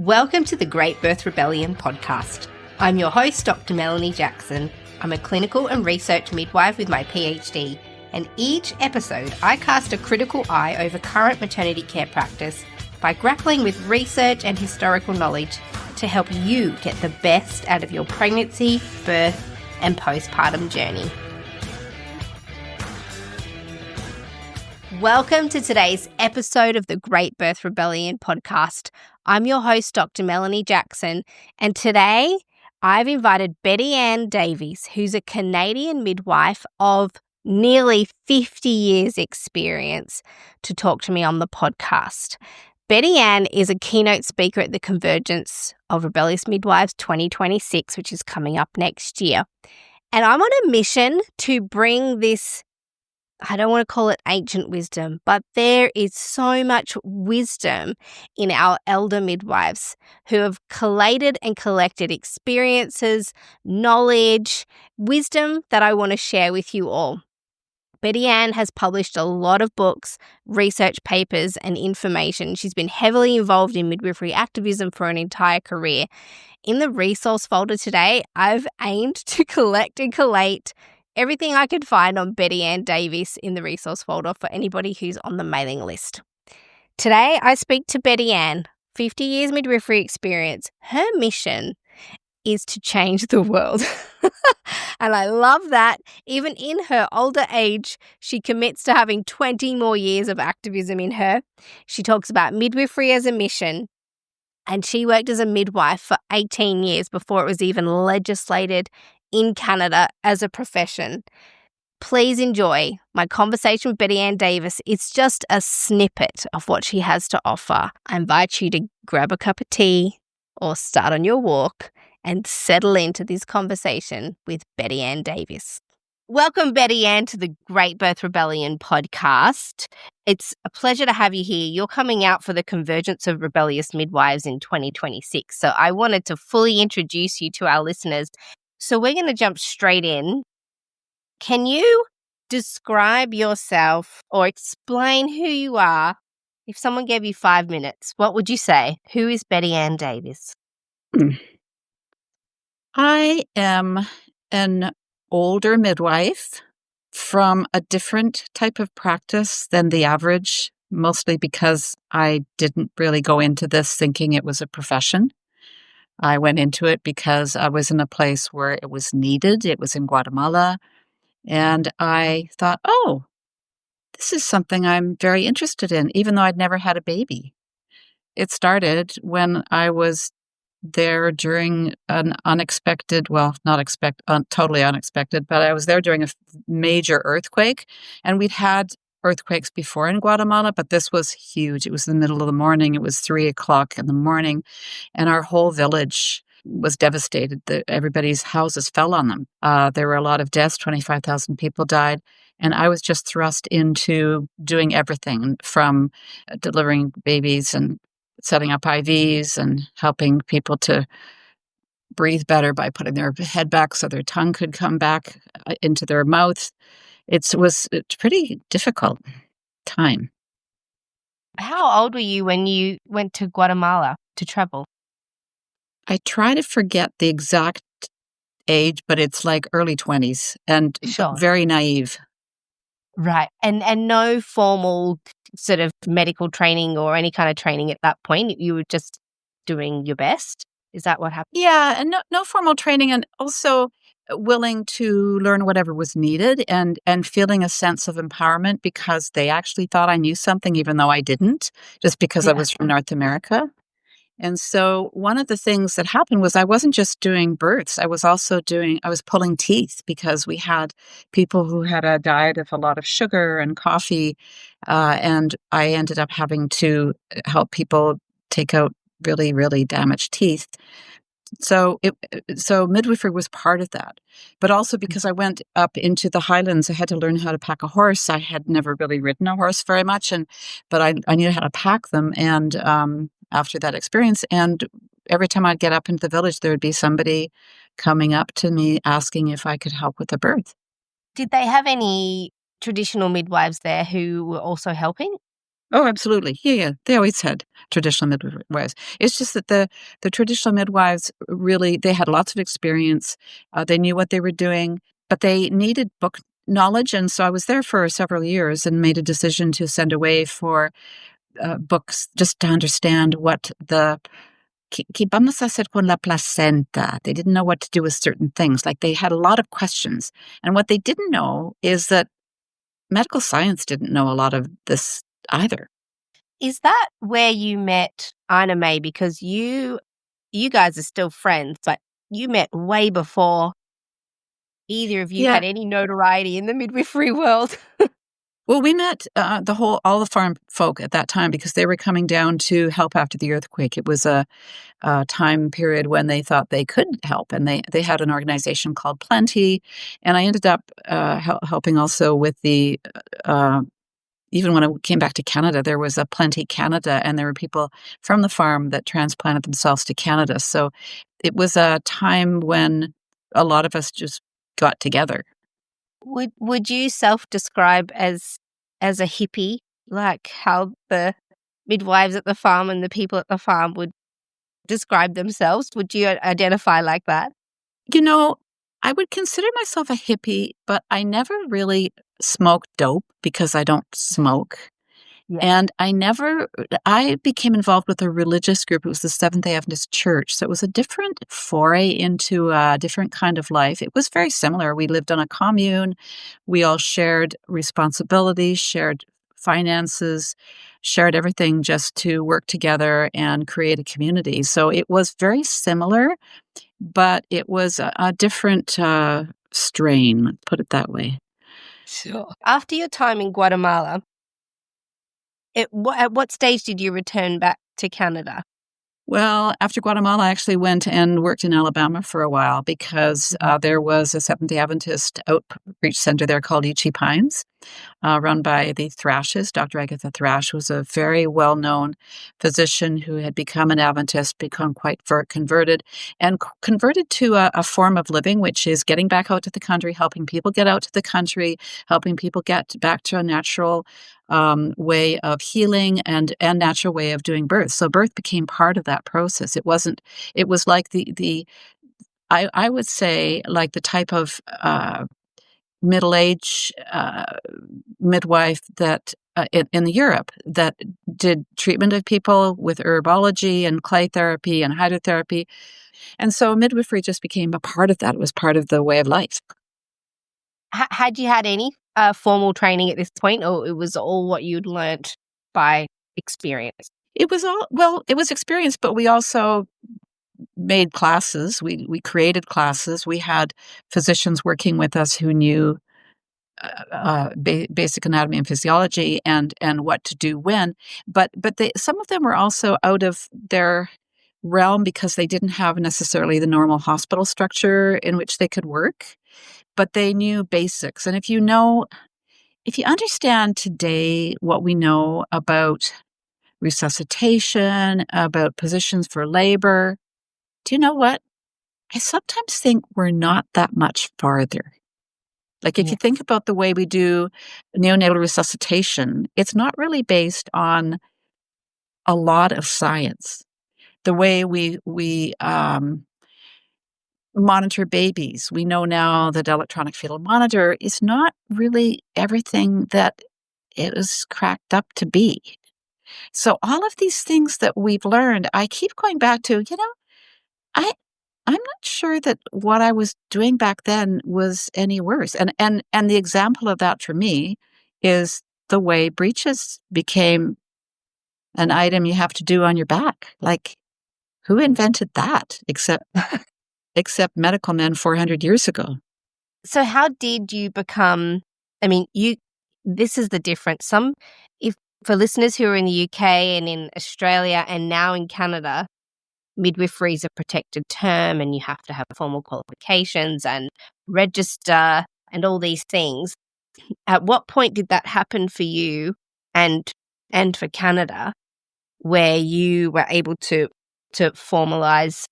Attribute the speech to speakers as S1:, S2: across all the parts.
S1: Welcome to the Great Birth Rebellion podcast. I'm your host, Dr. Melanie Jackson. I'm a clinical and research midwife with my PhD, and each episode I cast a critical eye over current maternity care practice by grappling with research and historical knowledge to help you get the best out of your pregnancy, birth, and postpartum journey. Welcome to today's episode of the Great Birth Rebellion podcast. I'm your host, Dr. Melanie Jackson, and today I've invited bettyannedaviss, who's a Canadian midwife of nearly 50 years experience, to talk to me on the podcast. Bettyanne is a keynote speaker at the Convergence of Rebellious Midwives 2026, which is coming up next year. And I'm on a mission to bring this, I don't want to call it ancient wisdom, but there is so much wisdom in our elder midwives who have collated and collected experiences, knowledge, wisdom that I want to share with you all. Bettyanne has published a lot of books, research papers, and information. She's been heavily involved in midwifery activism for an entire career. In the resource folder today, I've aimed to collect and collate everything I could find on bettyannedaviss in the resource folder for anybody who's on the mailing list. Today, I speak to Bettyanne, 50 years midwifery experience. Her mission is to change the world. And I love that. Even in her older age, she commits to having 20 more years of activism in her. She talks about midwifery as a mission, and she worked as a midwife for 18 years before it was even legislated in Canada as a profession. Please enjoy my conversation with bettyannedaviss. It's just a snippet of what she has to offer. I invite you to grab a cup of tea or start on your walk and settle into this conversation with bettyannedaviss. Welcome, Bettyanne, to the Great Birth Rebellion podcast. It's a pleasure to have you here. You're coming out for the Convergence of Rebellious Midwives in 2026. So I wanted to fully introduce you to our listeners. So we're going to jump straight in. Can you describe yourself or explain who you are? If someone gave you 5 minutes, what would you say? Who is bettyannedaviss?
S2: I am an older midwife from a different type of practice than the average, mostly because I didn't really go into this thinking it was a profession. I went into it because I was in a place where it was needed. It was in Guatemala. And I thought, oh, this is something I'm very interested in, even though I'd never had a baby. It started when I was there during an unexpected, totally unexpected, but I was there during a major earthquake. And we'd had earthquakes before in Guatemala, but this was huge. It was in the middle of the morning. It was 3:00 in the morning, and our whole village was devastated. Everybody's houses fell on them. There were a lot of deaths. 25,000 people died. And I was just thrust into doing everything from delivering babies and setting up IVs and helping people to breathe better by putting their head back so their tongue could come back into their mouth. It was a pretty difficult time.
S1: How old were you when you went to Guatemala to travel?
S2: I try to forget the exact age, but it's like early 20s and
S1: Sure.
S2: very naive.
S1: Right. And no formal sort of medical training or any kind of training at that point. You were just doing your best. Is that what happened?
S2: Yeah, and no formal training, and also willing to learn whatever was needed and feeling a sense of empowerment because they actually thought I knew something even though I didn't, just because I was from North America. And so one of the things that happened was I wasn't just doing births. I was pulling teeth because we had people who had a diet of a lot of sugar and coffee. And I ended up having to help people take out really, really damaged teeth. So midwifery was part of that. But also because I went up into the highlands, I had to learn how to pack a horse. I had never really ridden a horse very much, but I knew how to pack them. And after that experience, and every time I'd get up into the village, there would be somebody coming up to me asking if I could help with the birth.
S1: Did they have any traditional midwives there who were also helping?
S2: Oh, absolutely. Yeah. They always had traditional midwives. It's just that the traditional midwives really, they had lots of experience. They knew what they were doing, but they needed book knowledge. And so I was there for several years and made a decision to send away for books just to understand what the ¿Qué vamos a hacer con la placenta? They didn't know what to do with certain things. Like they had a lot of questions. And what they didn't know is that medical science didn't know a lot of this either.
S1: Is that where you met Ina May? Because you guys are still friends, but you met way before either of you
S2: Yeah.
S1: had any notoriety in the midwifery world.
S2: Well, we met all the farm folk at that time because they were coming down to help after the earthquake. It was a time period when they thought they could help, and they had an organization called Plenty, and I ended up helping also with the. Even when I came back to Canada, there was a Plenty Canada, and there were people from the farm that transplanted themselves to Canada. So it was a time when a lot of us just got together.
S1: Would you self-describe as a hippie, like how the midwives at the farm and the people at the farm would describe themselves? Would you identify like that?
S2: You know, I would consider myself a hippie, but I never really smoked dope because I don't smoke.
S1: Yeah.
S2: And I became involved with a religious group. It was the Seventh-day Adventist Church. So it was a different foray into a different kind of life. It was very similar. We lived on a commune. We all shared responsibilities, shared finances, shared everything just to work together and create a community. So it was very similar, but it was a different strain, let's put it that way.
S1: Sure. After your time in Guatemala, at what stage did you return back to Canada?
S2: Well, after Guatemala, I actually went and worked in Alabama for a while because there was a Seventh-day Adventist outreach center there called Ichi Pines, run by the Thrashes. Dr. Agatha Thrash was a very well-known physician who had become an Adventist, become quite converted, and converted to a form of living, which is getting back out to the country, helping people get out to the country, helping people get back to a natural way of healing and natural way of doing birth. So birth became part of that process. It wasn't. It was like the I would say like the type of middle-age midwife that in Europe that did treatment of people with herbology and clay therapy and hydrotherapy. And so midwifery just became a part of that. It was part of the way of life.
S1: Had you had any formal training at this point, or it was all what you'd learnt by experience?
S2: It was all, well, it was experience, but we also made classes. We created classes. We had physicians working with us who knew basic anatomy and physiology and what to do when, but some of them were also out of their realm because they didn't have necessarily the normal hospital structure in which they could work, but they knew basics. And if you understand today what we know about resuscitation, about positions for labor, do you know what? I sometimes think we're not that much farther. Like, if you think
S1: Yes.
S2: about the way we do neonatal resuscitation, it's not really based on a lot of science. The way we monitor babies, we know now that electronic fetal monitor is not really everything that it was cracked up to be. So all of these things that we've learned, I keep going back to, I I'm not sure that what I was doing back then was any worse. And the example of that for me is the way breeches became an item you have to do on your back. Like, who invented that except medical men 400 years ago?
S1: So how did you become, I mean, this is the difference. If for listeners who are in the UK and in Australia and now in Canada, midwifery is a protected term and you have to have formal qualifications and register and all these things. At what point did that happen for you and for Canada, where you were able to formalize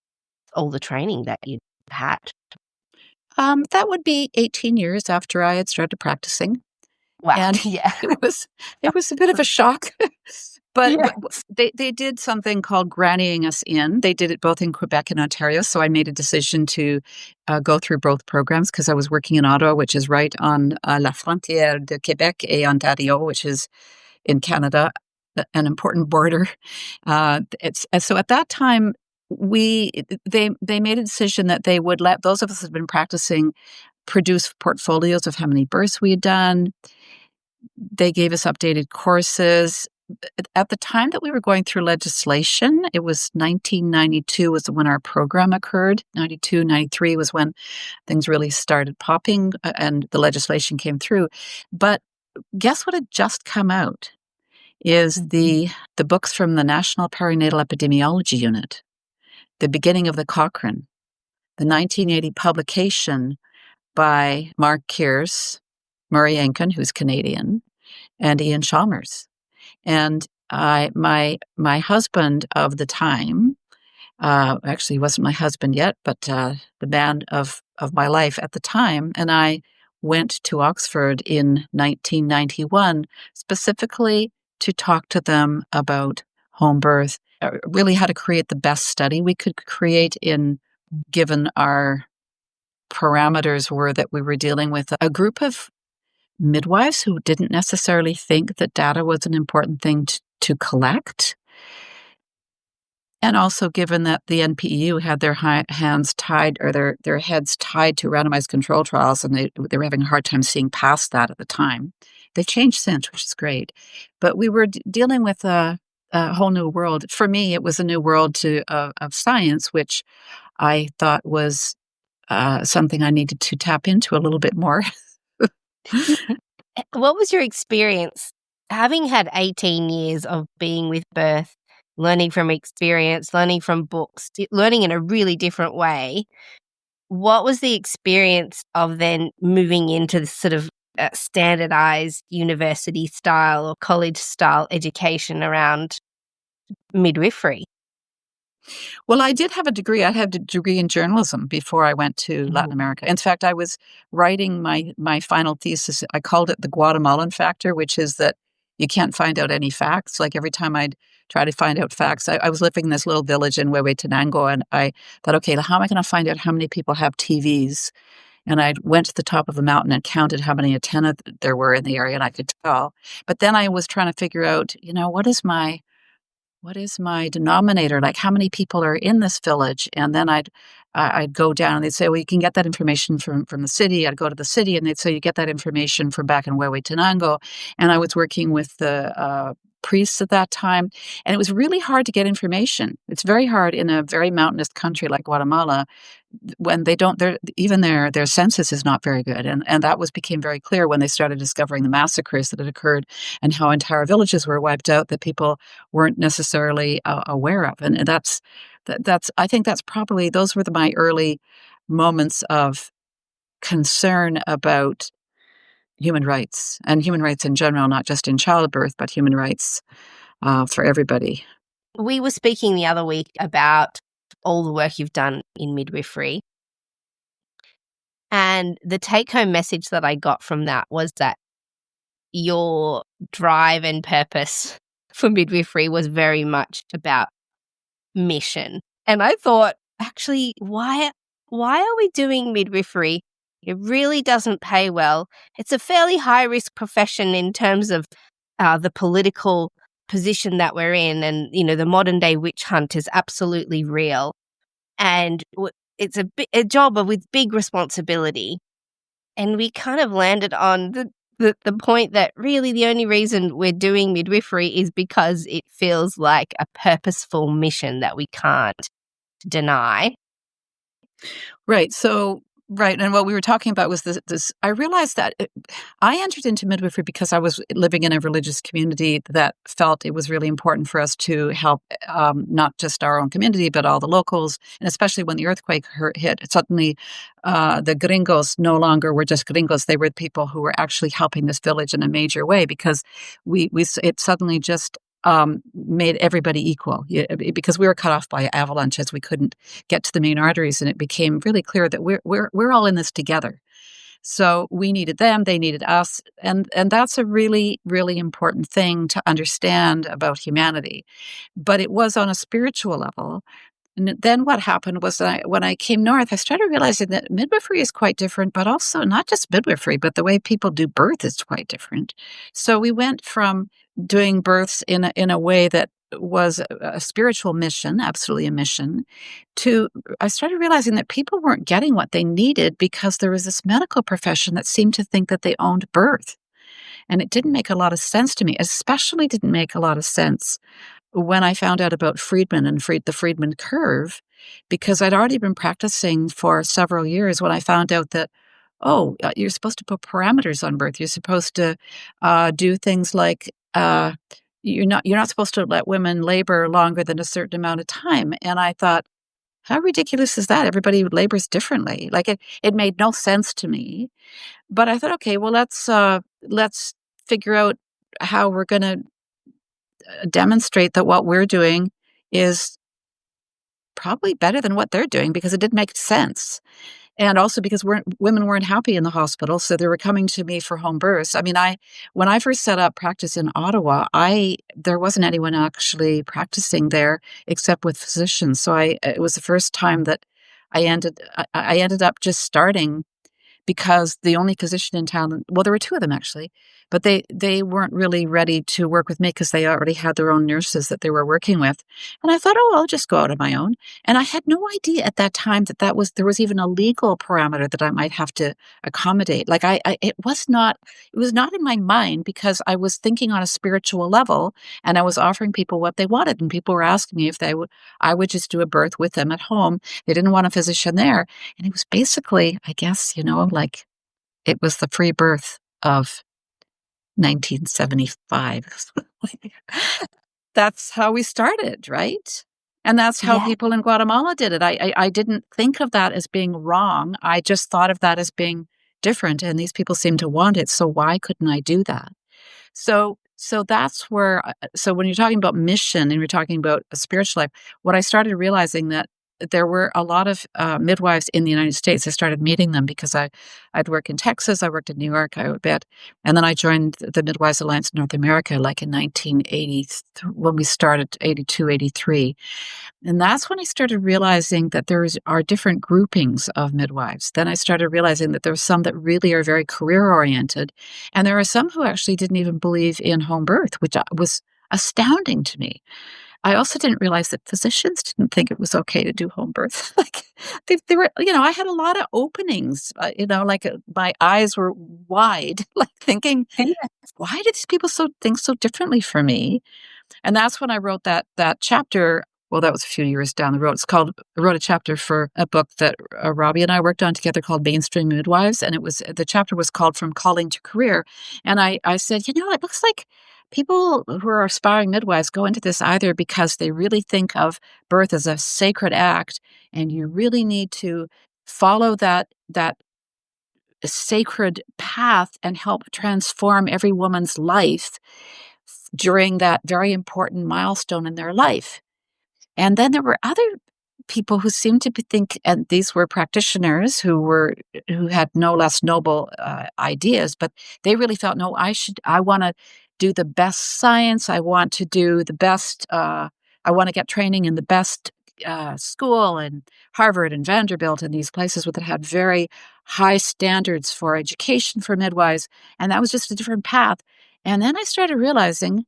S1: all the training that you had?
S2: That would be 18 years after I had started practicing.
S1: Wow.
S2: And
S1: Yeah.
S2: it was a bit of a shock. But
S1: Yeah.
S2: they did something called grannying us in. They did it both in Quebec and Ontario. So I made a decision to go through both programs because I was working in Ottawa, which is right on la frontière de Québec et Ontario, which is in Canada, an important border. It's so at that time they made a decision that they would let those of us who had been practicing produce portfolios of how many births we had done. They gave us updated courses. At the time that we were going through legislation, it was 1992 was when our program occurred. 92, 93 was when things really started popping and the legislation came through. But guess what had just come out is the books from the National Perinatal Epidemiology Unit, the beginning of the Cochrane, the 1980 publication by Mark Kears, Murray Enkin, who's Canadian, and Ian Chalmers. And my husband of the time, actually he wasn't my husband yet, but the man of my life at the time, and I went to Oxford in 1991 specifically to talk to them about home birth, really how to create the best study we could create given our parameters were that we were dealing with a group of midwives who didn't necessarily think that data was an important thing to collect. And also given that the NPEU had their hands tied or their heads tied to randomized control trials and they were having a hard time seeing past that at the time. They changed since, which is great. But we were dealing with a whole new world. For me, it was a new world of science, which I thought was something I needed to tap into a little bit more.
S1: What was your experience having had 18 years of being with birth, learning from experience, learning from books, learning in a really different way? What was the experience of then moving into the sort of standardized university style or college style education around midwifery?
S2: Well, I did have a degree. I had a degree in journalism before I went to Latin America. In fact, I was writing my final thesis. I called it the Guatemalan factor, which is that you can't find out any facts. Like every time I'd try to find out facts, I was living in this little village in Huehuetenango, and I thought, okay, how am I going to find out how many people have TVs? And I went to the top of the mountain and counted how many antennas there were in the area, and I could tell. But then I was trying to figure out, what is my denominator? Like how many people are in this village? And then I'd go down and they'd say, well, you can get that information from the city. I'd go to the city and they'd say, you get that information from back in Huehuetenango. And I was working with the priests at that time. And it was really hard to get information. It's very hard in a very mountainous country like Guatemala when they don't, even their census is not very good. And that became very clear when they started discovering the massacres that had occurred and how entire villages were wiped out that people weren't necessarily aware of. And I think that's probably, those were my early moments of concern about human rights and human rights in general, not just in childbirth, but human rights for everybody.
S1: We were speaking the other week about all the work you've done in midwifery. And the take-home message that I got from that was that your drive and purpose for midwifery was very much about mission. And I thought, actually, why are we doing midwifery? It really doesn't pay well. It's a fairly high-risk profession in terms of the political position that we're in, and the modern-day witch hunt is absolutely real. And it's a job with big responsibility. And we kind of landed on the point that really the only reason we're doing midwifery is because it feels like a purposeful mission that we can't deny.
S2: Right. So, right. And what we were talking about was this I realized that I entered into midwifery because I was living in a religious community that felt it was really important for us to help not just our own community, but all the locals. And especially when the earthquake hit, suddenly the gringos no longer were just gringos. They were people who were actually helping this village in a major way because it suddenly just made everybody equal because we were cut off by avalanches. We couldn't get to the main arteries, and it became really clear that we're all in this together. So we needed them, they needed us, and that's a really, really important thing to understand about humanity. But it was on a spiritual level. And then what happened was that when I came north, I started realizing that midwifery is quite different, but also not just midwifery, but the way people do birth is quite different. So we went from doing births in a way that was a spiritual mission, absolutely a mission, to I started realizing that people weren't getting what they needed because there was this medical profession that seemed to think that they owned birth. And it didn't make a lot of sense to me, especially didn't make a lot of sense when I found out about Friedman and the Friedman curve, because I'd already been practicing for several years when I found out that, oh, you're supposed to put parameters on birth. You're supposed to do things like you're not supposed to let women labor longer than a certain amount of time. And I thought, how ridiculous is that? Everybody labors differently. Like it made no sense to me. But I thought, okay, well, let's figure out how we're going to demonstrate that what we're doing is probably better than what they're doing because it didn't make sense. And also because women weren't happy in the hospital, so they were coming to me for home births. I mean, when I first set up practice in Ottawa, there wasn't anyone actually practicing there except with physicians. So it was the first time that I ended up just starting because the only physician in town, well, there were two of them actually, but they weren't really ready to work with me because they already had their own nurses that they were working with. And I thought, oh, I'll just go out on my own. And I had no idea at that time that there was even a legal parameter that I might have to accommodate. Like it was not in my mind because I was thinking on a spiritual level and I was offering people what they wanted. And people were asking me if I would just do a birth with them at home. They didn't want a physician there. And it was basically, I guess, like it was the free birth of 1975. That's how we started, right? And that's how
S1: Yeah.
S2: people in Guatemala did it. I didn't think of that as being wrong. I just thought of that as being different. And these people seem to want it. So why couldn't I do that? So that's where, so when you're talking about mission and you're talking about a spiritual life, what I started realizing that there were a lot of midwives in the United States. I started meeting them because I'd worked in Texas, I worked in New York, I would bet, and then I joined the Midwives Alliance of North America like in 1980 when we started 82, 83. And that's when I started realizing that are different groupings of midwives. Then I started realizing that there are some that really are very career oriented, and there are some who actually didn't even believe in home birth, which was astounding to me. I also didn't realize that physicians didn't think it was okay to do home birth. Like they were, I had a lot of openings, like my eyes were wide, like thinking, why do these people think so differently from me? And that's when I wrote that chapter. Well, that was a few years down the road. I wrote a chapter for a book that Robbie and I worked on together called Mainstream Midwives. And the chapter was called From Calling to Career. And I said, it looks like people who are aspiring midwives go into this either because they really think of birth as a sacred act and you really need to follow that sacred path and help transform every woman's life during that very important milestone in their life. And then there were other people who seemed to think, and these were practitioners who had no less noble ideas, but they really felt, no, I want to do the best science. I want to do the best. I want to get training in the best school and Harvard and Vanderbilt and these places that had very high standards for education for midwives. And that was just a different path. And then I started realizing,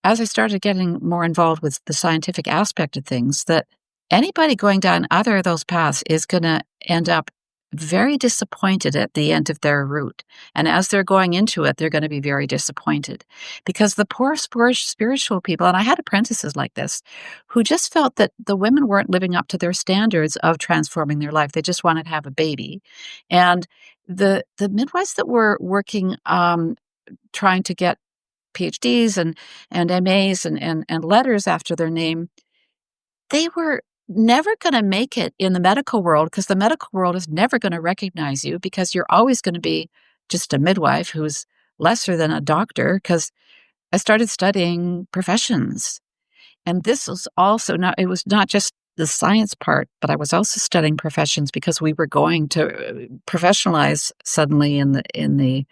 S2: as I started getting more involved with the scientific aspect of things, that anybody going down either of those paths is going to end up very disappointed at the end of their route. And as they're going into it, they're going to be very disappointed because the poor spiritual people, and I had apprentices like this, who just felt that the women weren't living up to their standards of transforming their life. They just wanted to have a baby. And the midwives that were working, trying to get PhDs and MAs and letters after their name, they were never going to make it in the medical world because the medical world is never going to recognize you because you're always going to be just a midwife who's lesser than a doctor. Because I started studying professions. And this was also it was not just the science part, but I was also studying professions because we were going to professionalize suddenly in the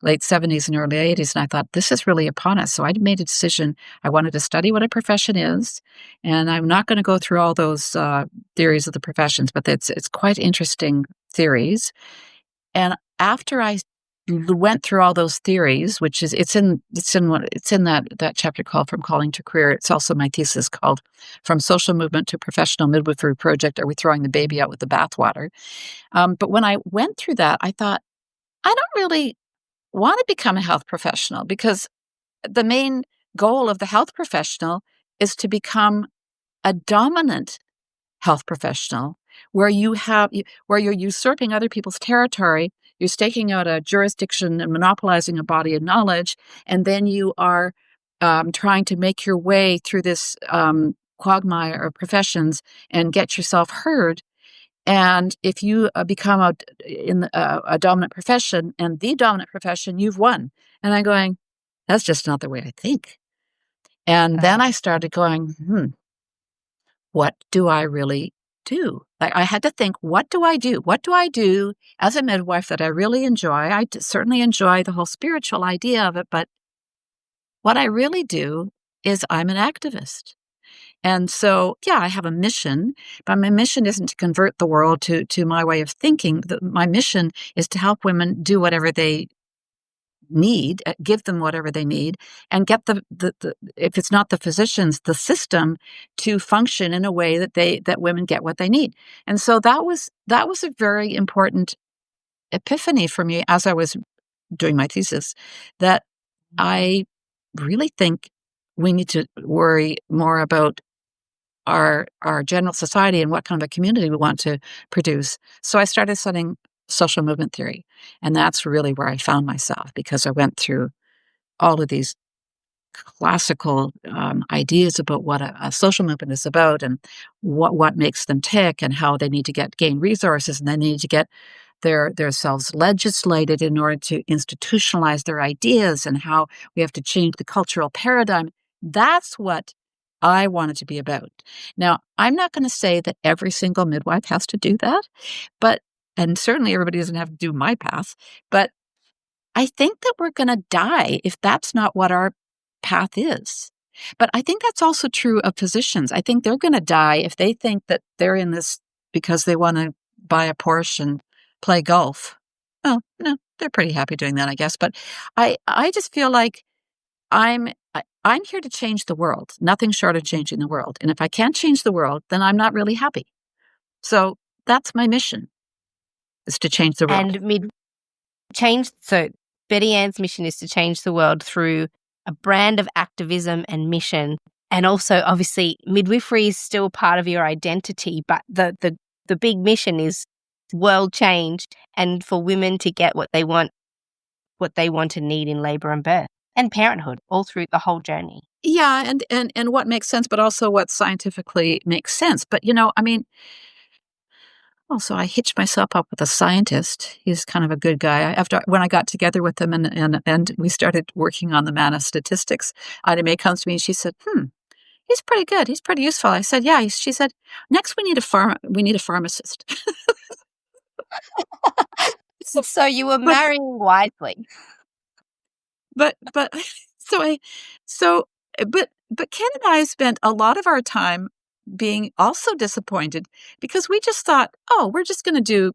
S2: late 70s and early 80s, and I thought, this is really upon us. So I made a decision. I wanted to study what a profession is, and I'm not going to go through all those theories of the professions, but it's quite interesting theories. And after I went through all those theories, which is it's in that chapter called From Calling to Career. It's also my thesis called From Social Movement to Professional Midwifery Project. Are we throwing the baby out with the bathwater? But when I went through that, I thought, I don't really want to become a health professional, because the main goal of the health professional is to become a dominant health professional, where where you're usurping other people's territory, you're staking out a jurisdiction and monopolizing a body of knowledge, and then you are trying to make your way through this quagmire of professions and get yourself heard. And if you become a dominant profession and the dominant profession, you've won. And I'm going, that's just not the way I think. And then I started going, what do I really do? Like, I had to think, what do I do? What do I do as a midwife that I really enjoy? I certainly enjoy the whole spiritual idea of it, but what I really do is I'm an activist. And so, yeah, I have a mission, but my mission isn't to convert the world to my way of thinking. My mission is to help women do whatever they need, give them whatever they need, and get the if it's not the physicians, the system to function in a way that women get what they need. And so that was a very important epiphany for me as I was doing my thesis, that I really think we need to worry more about our general society and what kind of a community we want to produce. So I started studying social movement theory, and that's really where I found myself, because I went through all of these classical ideas about what a social movement is about, and what makes them tick, and how they need to gain resources, and they need to get themselves legislated in order to institutionalize their ideas, and how we have to change the cultural paradigm. That's what I wanted to be about. Now, I'm not going to say that every single midwife has to do that, and certainly everybody doesn't have to do my path, but I think that we're going to die if that's not what our path is. But I think that's also true of physicians. I think they're going to die if they think that they're in this because they want to buy a Porsche and play golf. Well, no, they're pretty happy doing that, I guess. But I just feel like I'm here to change the world, nothing short of changing the world. And if I can't change the world, then I'm not really happy. So that's my mission, is to change the world.
S1: And so Betty Ann's mission is to change the world through a brand of activism and mission. And also, obviously, midwifery is still part of your identity, but the big mission is world change, and for women to get what they want and need in labor and birth and parenthood, all through the whole journey.
S2: Yeah, and what makes sense, but also what scientifically makes sense. But also, I hitched myself up with a scientist. He's kind of a good guy. When I got together with him and we started working on the MANA statistics, Ida May comes to me and she said, he's pretty good. He's pretty useful. I said, yeah. She said, next we need a pharmacist.
S1: So you were marrying wisely.
S2: But Ken and I spent a lot of our time being also disappointed, because we just thought, we're just going to do,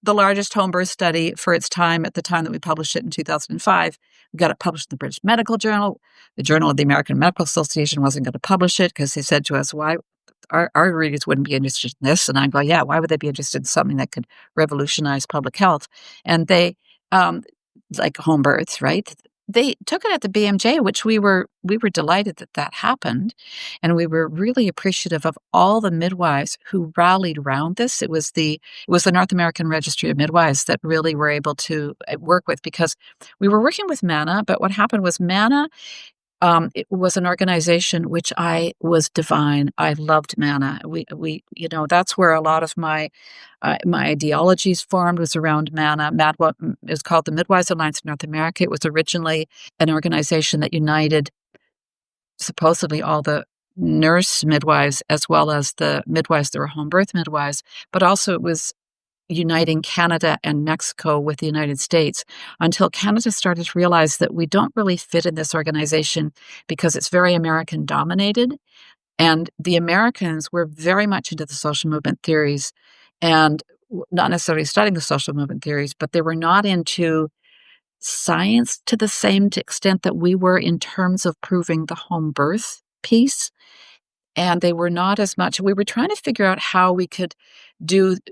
S2: the largest home birth study for its time at the time that we published it in 2005. We got it published in the British Medical Journal. The Journal of the American Medical Association wasn't going to publish it because they said to us, why? Our readers wouldn't be interested in this. And I go, yeah, why would they be interested in something that could revolutionize public health? And they, like home births, right? They took it at the BMJ, which we were delighted that happened. And we were really appreciative of all the midwives who rallied around this. It was the North American Registry of Midwives that really were able to work with, because we were working with MANA, but what happened was MANA, it was an organization which was divine. I loved MANA. We that's where a lot of my ideologies formed, was around MANA. MANA is called the Midwives Alliance of North America. It was originally an organization that united supposedly all the nurse midwives as well as the midwives that were home birth midwives, but also it was uniting Canada and Mexico with the United States until Canada started to realize that we don't really fit in this organization because it's very American dominated. And the Americans were very much into the social movement theories and not necessarily studying the social movement theories, but they were not into science to the same extent that we were in terms of proving the home birth piece. And they were not as much. We were trying to figure out how we could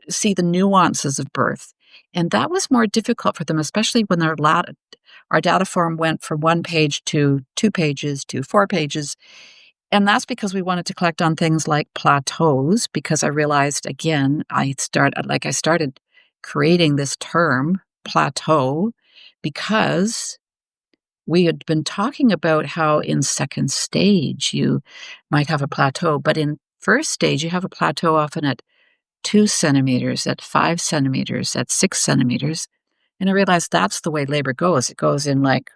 S2: see the nuances of birth. And that was more difficult for them, especially when our data form went from 1 page to 2 pages to 4 pages. And that's because we wanted to collect on things like plateaus, because I realized, again, I started creating this term, plateau, because we had been talking about how in second stage you might have a plateau, but in first stage you have a plateau often at 2 centimeters, at 5 centimeters, at 6 centimeters. And I realized that's the way labor goes. It goes in like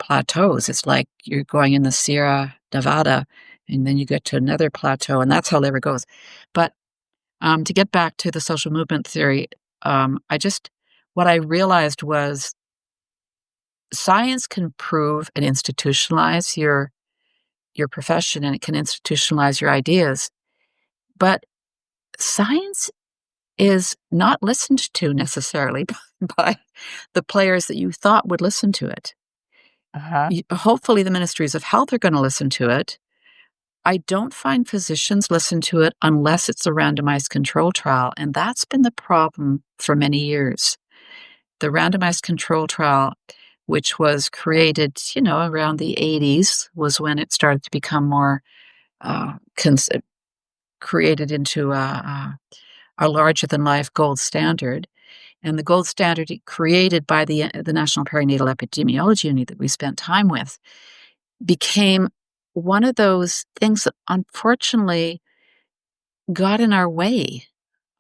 S2: plateaus. It's like you're going in the Sierra Nevada and then you get to another plateau, and that's how labor goes. But to get back to the social movement theory, what I realized was science can prove and institutionalize your profession, and it can institutionalize your ideas. But science is not listened to necessarily by the players that you thought would listen to it. Hopefully, the ministries of health are going to listen to it. I don't find physicians listen to it unless it's a randomized control trial, and that's been the problem for many years. The randomized control trial, which was created, around the 80s, was when it started to become more created into a larger-than-life gold standard. And the gold standard created by the National Perinatal Epidemiology Unit that we spent time with became one of those things that unfortunately got in our way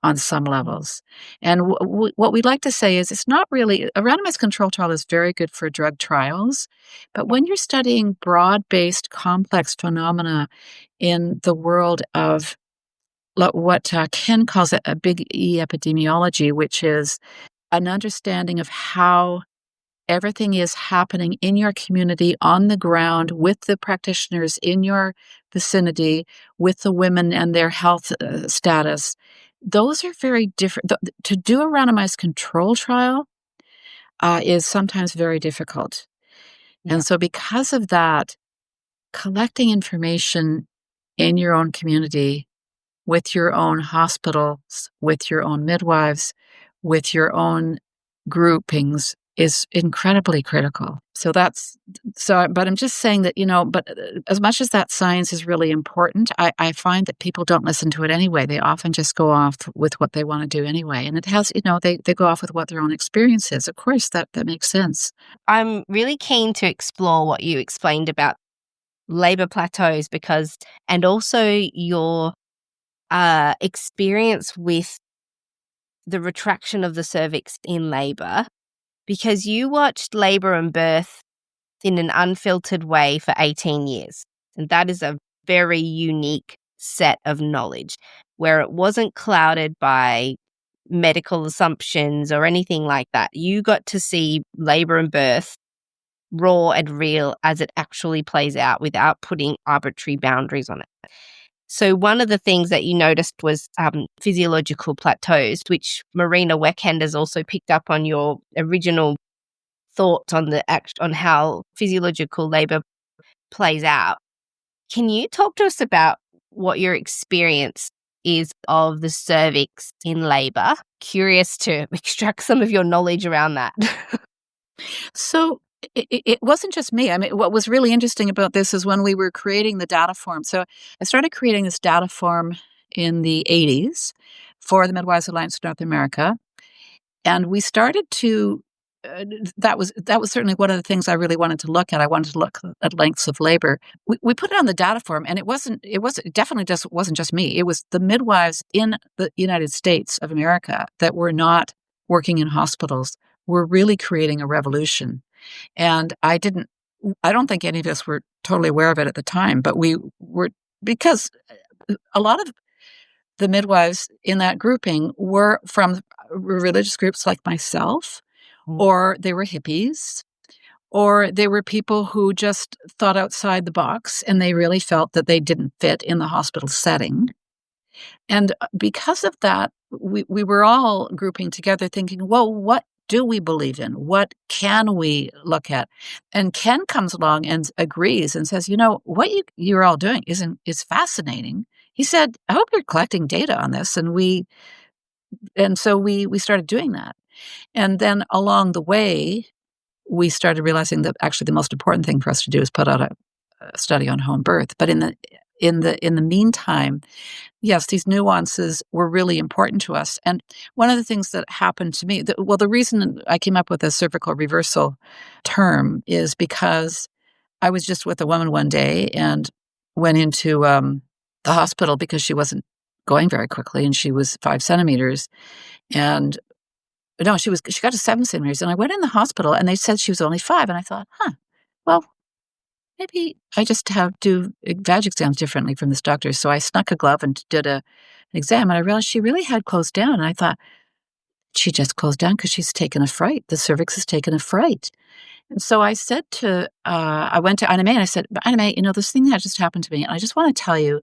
S2: on some levels. And what we'd like to say is it's not really a randomized control trial is very good for drug trials, but when you're studying broad-based complex phenomena in the world of what Ken calls a big E epidemiology, which is an understanding of how everything is happening in your community, on the ground, with the practitioners in your vicinity, with the women and their health status. Those are very different. To do a randomized control trial is sometimes very difficult. Yeah. And so because of that, collecting information in your own community, with your own hospitals, with your own midwives, with your own groupings is incredibly critical. But I'm just saying that, but as much as that science is really important, I find that people don't listen to it anyway. They often just go off with what they want to do anyway. And it has, they go off with what their own experience is. Of course, that makes sense.
S1: I'm really keen to explore what you explained about labor plateaus and also your experience with the retraction of the cervix in labor, because you watched labor and birth in an unfiltered way for 18 years. And that is a very unique set of knowledge where it wasn't clouded by medical assumptions or anything like that. You got to see labor and birth raw and real as it actually plays out without putting arbitrary boundaries on it. So one of the things that you noticed was physiological plateaus, which Marina Weckend has also picked up on your original thoughts on on how physiological labor plays out. Can you talk to us about what your experience is of the cervix in labor? Curious to extract some of your knowledge around that.
S2: So it wasn't just me. I mean, what was really interesting about this is when we were creating the data form. So I started creating this data form in the 80s for the Midwives Alliance of North America. And we started to, that was certainly one of the things I really wanted to look at. I wanted to look at lengths of labor. We put it on the data form, and it definitely just wasn't just me. It was the midwives in the United States of America that were not working in hospitals were really creating a revolution. And I didn't I don't think any of us were totally aware of it at the time, but we were, because a lot of the midwives in that grouping were from religious groups like myself, or they were hippies, or they were people who just thought outside the box and they really felt that they didn't fit in the hospital setting. And because of that, we were all grouping together thinking, well, what do we believe in? What can we look at? And Ken comes along and agrees and says, what you're all doing is fascinating. He said, I hope you're collecting data on this. And so we started doing that. And then along the way, we started realizing that actually the most important thing for us to do is put out a study on home birth. But in the meantime, yes, these nuances were really important to us. And one of the things that happened to me, the reason I came up with the cervical reversal term is because I was just with a woman one day and went into the hospital because she wasn't going very quickly and she was 5 centimeters. And no, she got to 7 centimeters. And I went in the hospital and they said she was only 5. And I thought, well, maybe I just do vag exams differently from this doctor. So I snuck a glove and did an exam, and I realized she really had closed down. And I thought, she just closed down because she's taken a fright. The cervix has taken a fright. And so I said I went to Anna May and I said, Anna May, this thing that just happened to me, and I just want to tell you,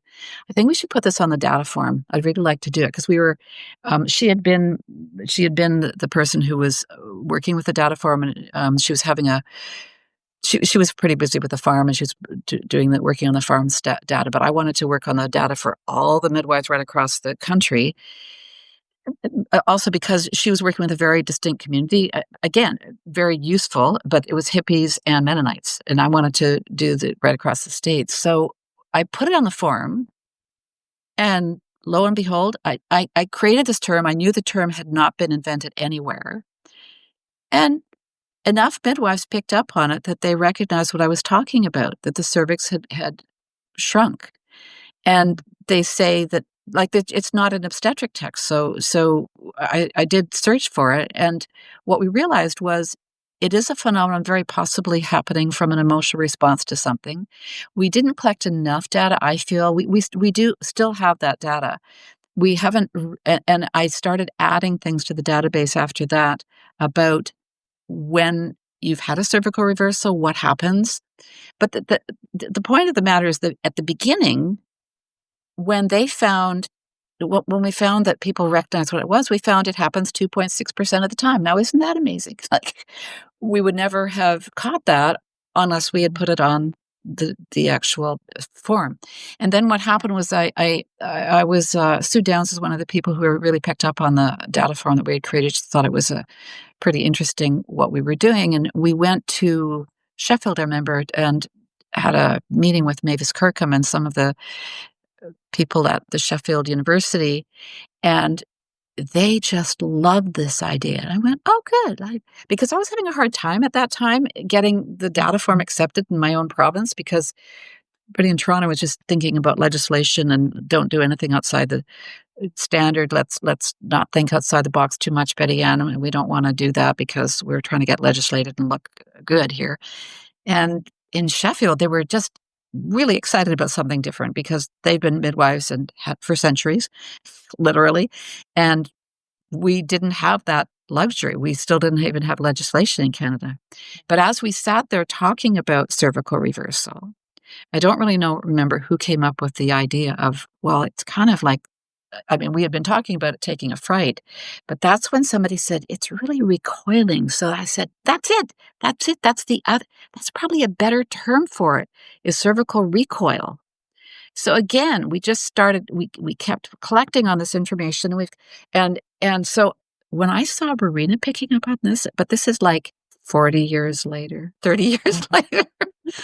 S2: I think we should put this on the data form. I'd really like to do it because we were, she had been the person who was working with the data form, and she was having she was pretty busy with the farm, and she was working on the farm data, but I wanted to work on the data for all the midwives right across the country. Also because she was working with a very distinct community, again, very useful, but it was hippies and Mennonites, and I wanted to do the right across the states. So I put it on the form, and lo and behold, I created this term. I knew the term had not been invented anywhere. And enough midwives picked up on it that they recognized what I was talking about, that the cervix had shrunk. And they say that, it's not an obstetric text. So I did search for it. And what we realized was it is a phenomenon very possibly happening from an emotional response to something. We didn't collect enough data, I feel. We do still have that data. We haven't, and I started adding things to the database after that about when you've had a cervical reversal, what happens. But the point of the matter is that at the beginning, when we found that people recognized what it was, we found it happens 2.6% of the time. Now, isn't that amazing? We would never have caught that unless we had put it on the actual form. And then what happened was I was Sue Downs is one of the people who really picked up on the data form that we had created. She thought it was pretty interesting what we were doing, and we went to Sheffield, I remember, and had a meeting with Mavis Kirkham and some of the people at the Sheffield University, and they just loved this idea. And I went, oh, good. Because I was having a hard time at that time getting the data form accepted in my own province, because everybody in Toronto was just thinking about legislation and don't do anything outside the standard. Let's not think outside the box too much, Betty Ann. I mean, we don't want to do that because we're trying to get legislated and look good here. And in Sheffield, they were just really excited about something different because they've been midwives and had for centuries, literally. And we didn't have that luxury. We still didn't even have legislation in Canada. But as we sat there talking about cervical reversal, I don't really remember who came up with the idea of, well, it's kind of like, I mean, we had been talking about it taking a fright, but that's when somebody said, it's really recoiling. So I said, that's it. That's probably a better term for it, is cervical recoil. So again, we just started, we kept collecting on this information. And so when I saw Marina picking up on this, but this is like 40 years later, 30 years later,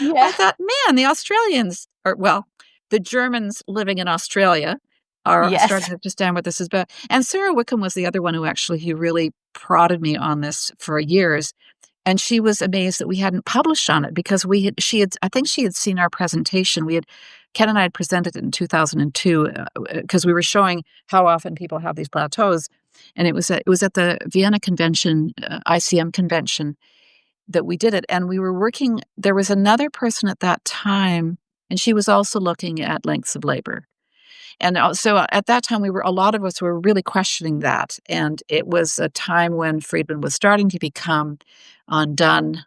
S2: I thought, man, the Australians the Germans living in Australia are starting to understand what this is about. And Sarah Wickham was the other one who really prodded me on this for years. And she was amazed that we hadn't published on it because I think she had seen our presentation. Ken and I had presented it in 2002 because we were showing how often people have these plateaus. And it was at the Vienna Convention, ICM convention. that we did it. And we were working, there was another person at that time, and she was also looking at lengths of labor. And so at that time, a lot of us were really questioning that. And it was a time when Friedman was starting to become undone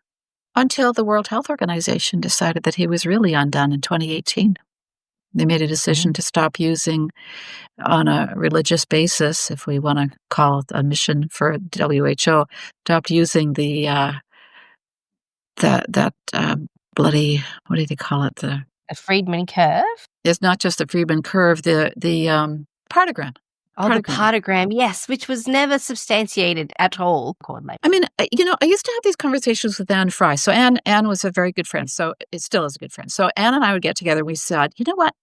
S2: until the World Health Organization decided that he was really undone in 2018. They made a decision to stop using, on a religious basis, if we want to call it a mission for WHO, stopped using bloody, what do they call it?
S1: A Friedman curve?
S2: It's not just the Friedman curve, the partogram.
S1: Oh, the partogram, yes, which was never substantiated at all.
S2: I mean, I used to have these conversations with Anne Fry. So Anne was a very good friend. So it still is a good friend. So Anne and I would get together and we said, you know what?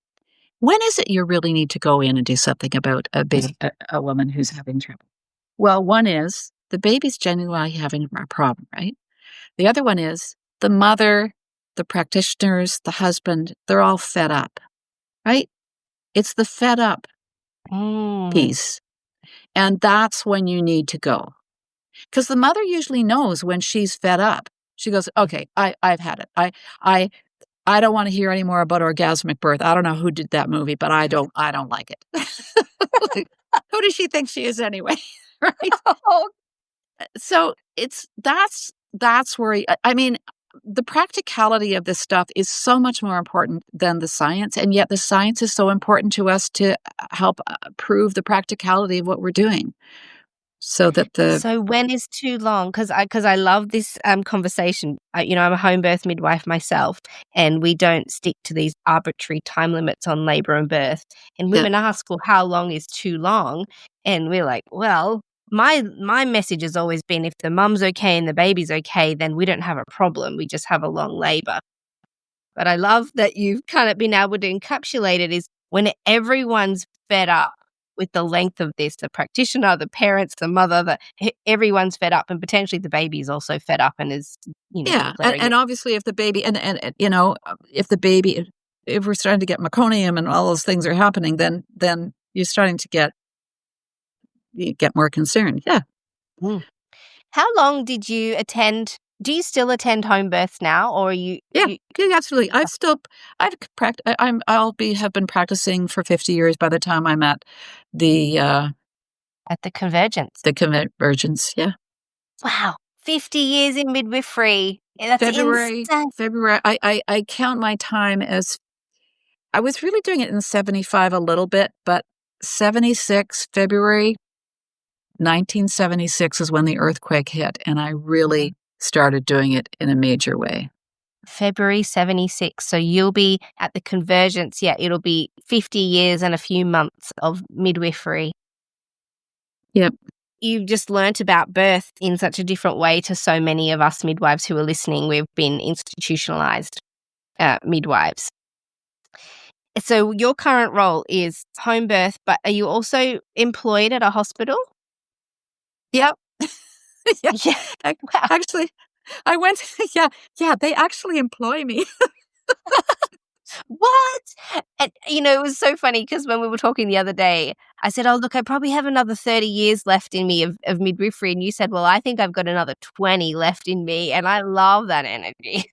S2: When is it you really need to go in and do something about a woman who's having trouble? Well, one is the baby's genuinely having a problem, right? The other one is the mother, the practitioners, the husband, they're all fed up, right? It's the fed up piece. And that's when you need to go. Because the mother usually knows when she's fed up. She goes, okay, I've had it. I don't want to hear any more about orgasmic birth. I don't know who did that movie, but I don't like it. Who does she think she is anyway? Right? So that's where I mean, the practicality of this stuff is so much more important than the science, and yet the science is so important to us to help prove the practicality of what we're doing. So
S1: when is too long? Because I love this conversation. I'm a home birth midwife myself, and we don't stick to these arbitrary time limits on labor and birth. And women ask, well, how long is too long? And we're like, well, my message has always been, if the mum's okay and the baby's okay, then we don't have a problem. We just have a long labor. But I love that you've kind of been able to encapsulate it is when everyone's fed up with the length of this, the practitioner, the parents, the mother, everyone's fed up, and potentially the baby is also fed up and is,
S2: and obviously if the baby, if we're starting to get meconium and all those things are happening, then you're starting to get more concerned. Yeah.
S1: How long did you attend? Do you still attend home births now, or are you?
S2: Yeah, absolutely. Have been practicing for 50 years by the time I'm at the
S1: convergence.
S2: The convergence, yeah.
S1: Wow, 50 years in midwifery. That's
S2: February.
S1: insane.
S2: I count my time as, I was really doing it in 75 a little bit, but 76, February 1976 is when the earthquake hit, and I really started doing it in a major way.
S1: February 76. So you'll be at the convergence. Yeah, it'll be 50 years and a few months of midwifery.
S2: Yep.
S1: You've just learnt about birth in such a different way to so many of us midwives who are listening. We've been institutionalized midwives. So your current role is home birth, but are you also employed at a hospital?
S2: Yep.
S1: Yeah.
S2: Wow. Actually, I went, they actually employ me.
S1: What? And, it was so funny because when we were talking the other day, I said, oh, look, I probably have another 30 years left in me of midwifery. And you said, well, I think I've got another 20 left in me. And I love that energy.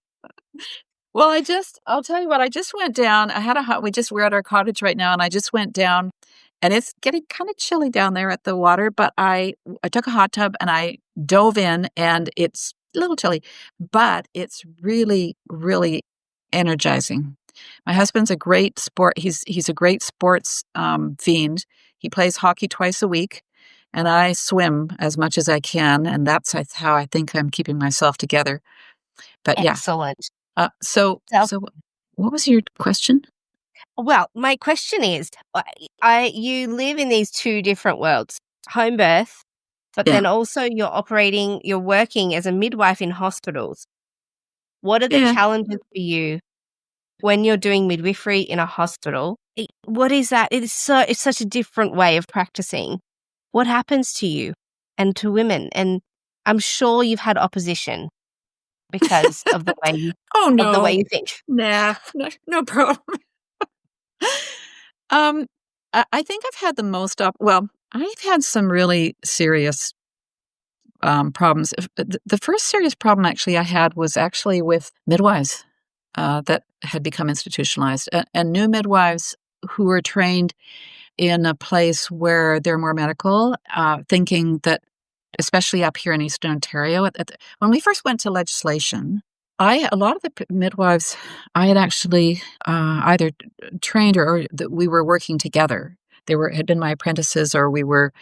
S2: Well, I'll tell you what, I just went down. We're at our cottage right now, and I just went down, and it's getting kind of chilly down there at the water, but I took a hot tub and I dove in, and it's a little chilly, but it's really, really energizing. My husband's a great sport. He's a great sports fiend. He plays hockey twice a week, and I swim as much as I can, and that's how I think I'm keeping myself together. But
S1: Excellent.
S2: So what was your question?
S1: Well, my question is, you live in these two different worlds, home birth, but then also you're working as a midwife in hospitals. What are the challenges for you when you're doing midwifery in a hospital? What is that? It's such a different way of practicing. What happens to you and to women? And I'm sure you've had opposition because of the way you of the way you think.
S2: Nah, no problem. I think I've had the most I've had some really serious problems. The first serious problem actually I had was actually with midwives that had become institutionalized, and new midwives who were trained in a place where they're more medical, thinking that, especially up here in Eastern Ontario, when we first went to legislation, a lot of the midwives I had actually either trained or that we were working together. Had been my apprentices, or we were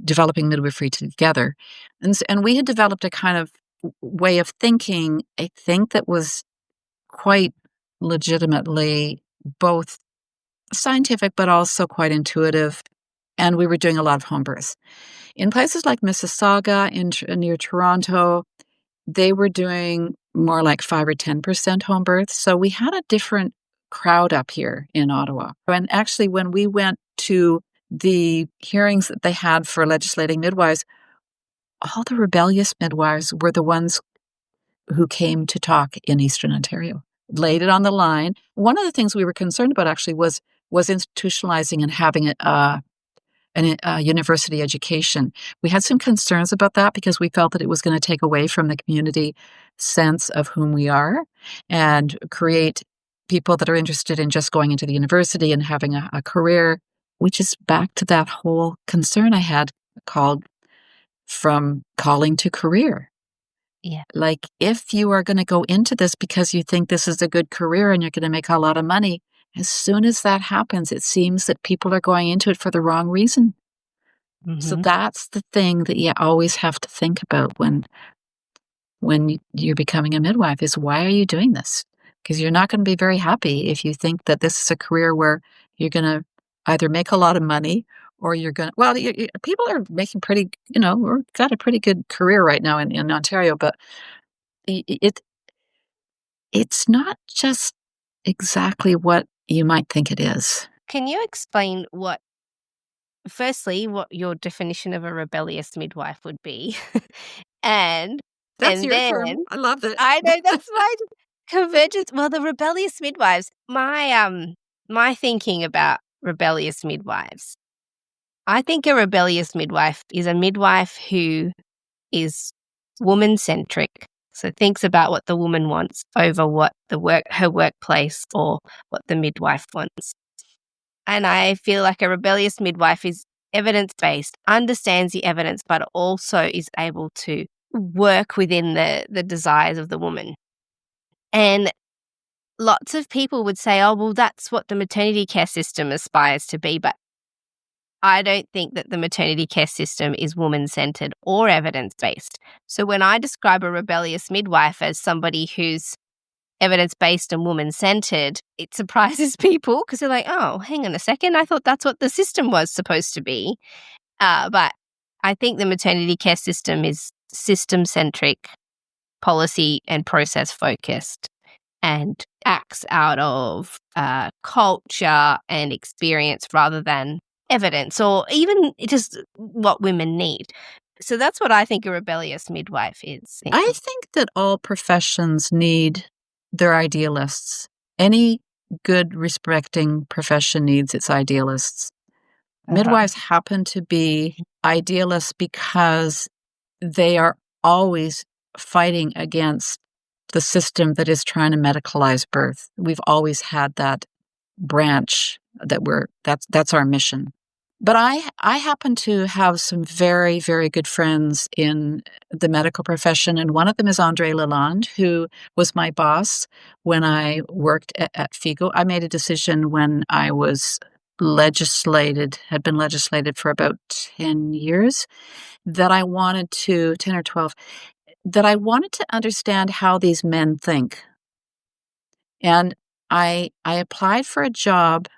S2: developing midwifery together, and we had developed a kind of way of thinking, I think, that was quite legitimately both scientific but also quite intuitive. And we were doing a lot of home births. In places like Mississauga, near Toronto, they were doing more like 5 or 10% home births. So we had a different crowd up here in Ottawa. And actually, when we went to the hearings that they had for legislating midwives, all the rebellious midwives were the ones who came to talk in Eastern Ontario, laid it on the line. One of the things we were concerned about actually was institutionalizing and having a university education. We had some concerns about that because we felt that it was going to take away from the community sense of whom we are and create people that are interested in just going into the university and having a career, which is back to that whole concern I had called from calling to career.
S1: Yeah.
S2: Like, if you are going to go into this because you think this is a good career and you're going to make a lot of money, as soon as that happens, it seems that people are going into it for the wrong reason. So that's the thing that you always have to think about when you're becoming a midwife is, why are you doing this? Because you're not going to be very happy if you think that this is a career where you're going to either make a lot of money or you're going to, well, people are making pretty, we've got a pretty good career right now in Ontario, but it's not just exactly what you might think it is.
S1: Can you explain firstly, what your definition of a rebellious midwife would be? and
S2: That's
S1: and
S2: your term.
S1: then
S2: I love it.
S1: I know that's my convergence. Well, the rebellious midwives, my thinking about rebellious midwives. I think a rebellious midwife is a midwife who is woman centric. So thinks about what the woman wants over what her workplace or what the midwife wants. And I feel like a rebellious midwife is evidence-based, understands the evidence, but also is able to work within the desires of the woman. And lots of people would say, oh, well, that's what the maternity care system aspires to be. But I don't think that the maternity care system is woman-centered or evidence-based. So when I describe a rebellious midwife as somebody who's evidence-based and woman-centered, it surprises people because they're like, oh, hang on a second, I thought that's what the system was supposed to be. But I think the maternity care system is system-centric, policy and process-focused, and acts out of culture and experience rather than evidence or even just what women need. So that's what I think a rebellious midwife is.
S2: I think that all professions need their idealists. Any good, respecting profession needs its idealists. Midwives happen to be idealists because they are always fighting against the system that is trying to medicalize birth. We've always had that branch that's our mission. But I happen to have some very, very good friends in the medical profession, and one of them is Andre Lalonde, who was my boss when I worked at FIGO. I made a decision when I was had been legislated for about 10 years, that I wanted to, 10 or 12, that I wanted to understand how these men think. And I applied for a job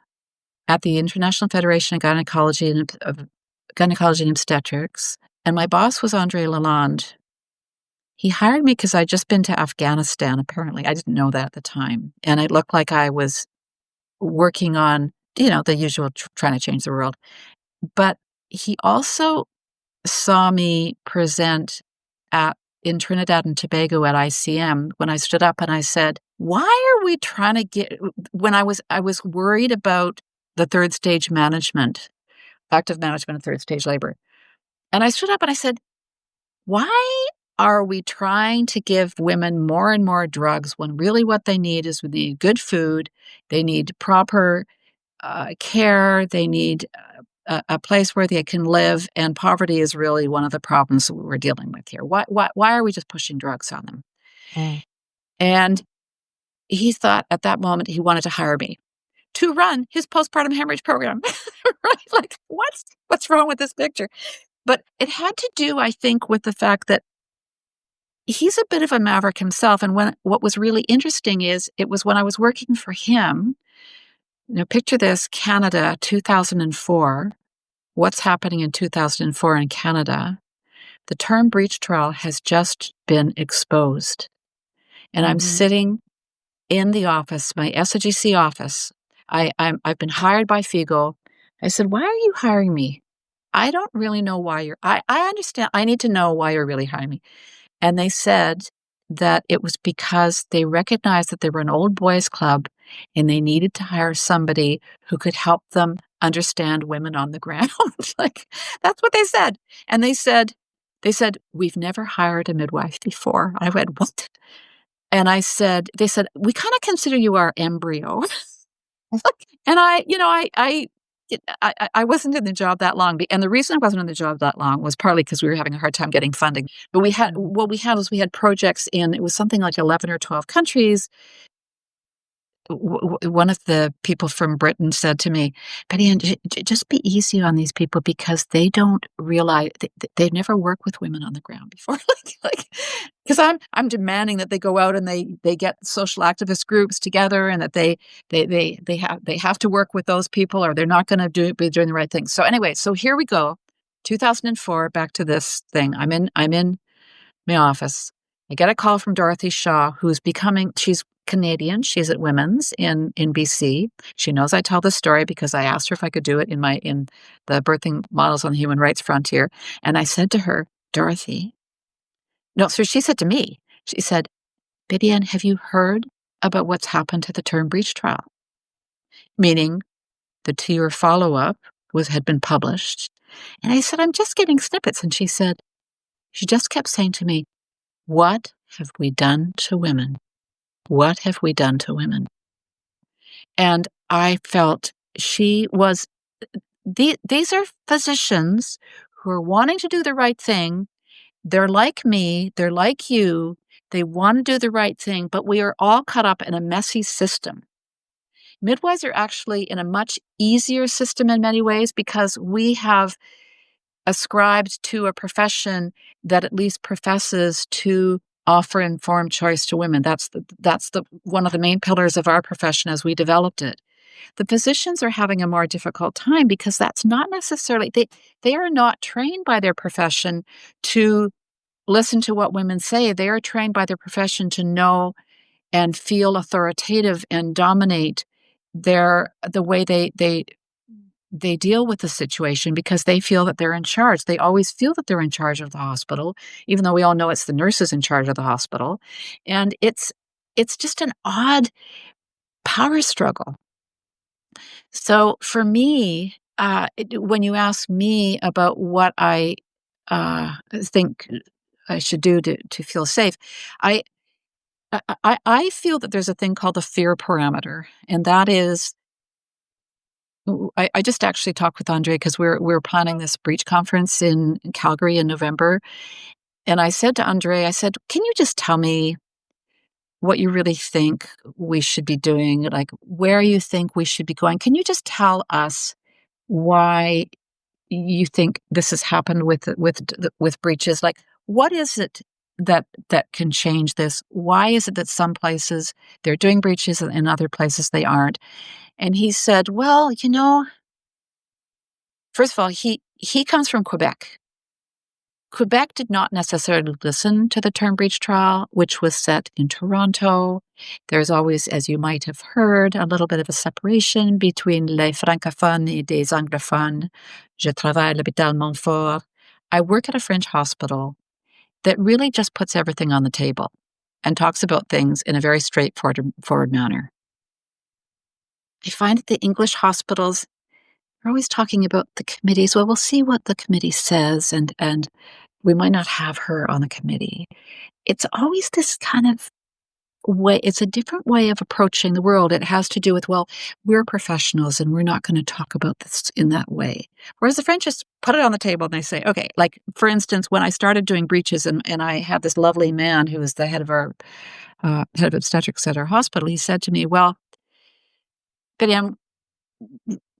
S2: at the International Federation of Gynecology and Obstetrics, and my boss was Andre Lalonde. He hired me because I'd just been to Afghanistan, apparently. I didn't know that at the time. And it looked like I was working on, the usual trying to change the world. But he also saw me present in Trinidad and Tobago at ICM when I stood up and I said, why are we trying to when I was worried about the third stage management, active management of third stage labor. And I stood up and I said, why are we trying to give women more and more drugs when really what they need is they need good food, they need proper care, they need a place where they can live, and poverty is really one of the problems that we're dealing with here. Why are we just pushing drugs on them?
S1: Mm.
S2: And he thought at that moment he wanted to hire me to run his postpartum hemorrhage program. Right? Like, what's wrong with this picture? But it had to do, I think, with the fact that he's a bit of a maverick himself. And what was really interesting is it was when I was working for him. Picture this: Canada, 2004. What's happening in 2004 in Canada? The term breech trial has just been exposed, and I'm
S1: Mhm.
S2: sitting in the office, my SGC office. I've been hired by Figo. I said, "Why are you hiring me? I don't really know why you're. I understand. I need to know why you're really hiring me." And they said that it was because they recognized that they were an old boys club and they needed to hire somebody who could help them understand women on the ground. Like, that's what they said. And they said, "We've never hired a midwife before." I went, "What?" And they said, "We kind of consider you our embryo." And I wasn't in the job that long, and the reason I wasn't in the job that long was partly because we were having a hard time getting funding. But we had projects in, it was something like 11 or 12 countries. One of the people from Britain said to me, "Betty Ann, just be easy on these people because they don't realize they've never worked with women on the ground before." like, because I'm demanding that they go out and they get social activist groups together, and that they have to work with those people, or they're not going to be doing the right thing. So anyway, so here we go, 2004. Back to this thing. I'm in my office. I get a call from Dorothy Shaw, she's Canadian. She's at Women's in BC. She knows I tell this story because I asked her if I could do it in the Birthing Models on the Human Rights Frontier. And I said to her, "Dorothy," no, so she said to me, she said, "Betty Ann, have you heard about what's happened to the term breach trial?" Meaning the 2-year follow-up had been published. And I said, "I'm just getting snippets." And she just kept saying to me, "What have we done to women? What have we done to women?" And I felt these are physicians who are wanting to do the right thing. They're like me, they're like you. They want to do the right thing, but we are all caught up in a messy system. Midwives are actually in a much easier system in many ways because we have ascribed to a profession that at least professes to offer informed choice to women. That's the one of the main pillars of our profession as we developed it. The physicians are having a more difficult time because that's not necessarily they are not trained by their profession to listen to what women say. They are trained by their profession to know and feel authoritative and dominate the way they deal with the situation because they feel that they're in charge. They always feel that they're in charge of the hospital, even though we all know it's the nurses in charge of the hospital. And it's just an odd power struggle. So for me, when you ask me about what I think I should do to feel safe, I, I feel that there's a thing called the fear parameter, and that is I just actually talked with Andre because we're planning this breech conference in Calgary in November. And I said to Andre, I said, "Can you just tell me what you really think we should be doing? Like, where you think we should be going? Can you just tell us why you think this has happened with breaches? Like, what is it that can change this? Why is it that some places they're doing breaches and in other places they aren't?" And he said, "Well, first of all, he comes from Quebec. Quebec did not necessarily listen to the term breach trial, which was set in Toronto. There's always, as you might have heard, a little bit of a separation between les francophones et des anglophones. Je travaille à l'hôpital Montfort. I work at a French hospital that really just puts everything on the table and talks about things in a very straightforward manner. I find that the English hospitals, we're always talking about the committees. Well, we'll see what the committee says, and we might not have her on the committee. It's always this kind of way. It's a different way of approaching the world. It has to do with, well, we're professionals and we're not going to talk about this in that way. Whereas the French just put it on the table and they say, okay, like for instance, when I started doing breeches and I had this lovely man who was the head of our head of obstetrics at our hospital, he said to me, well, Betty,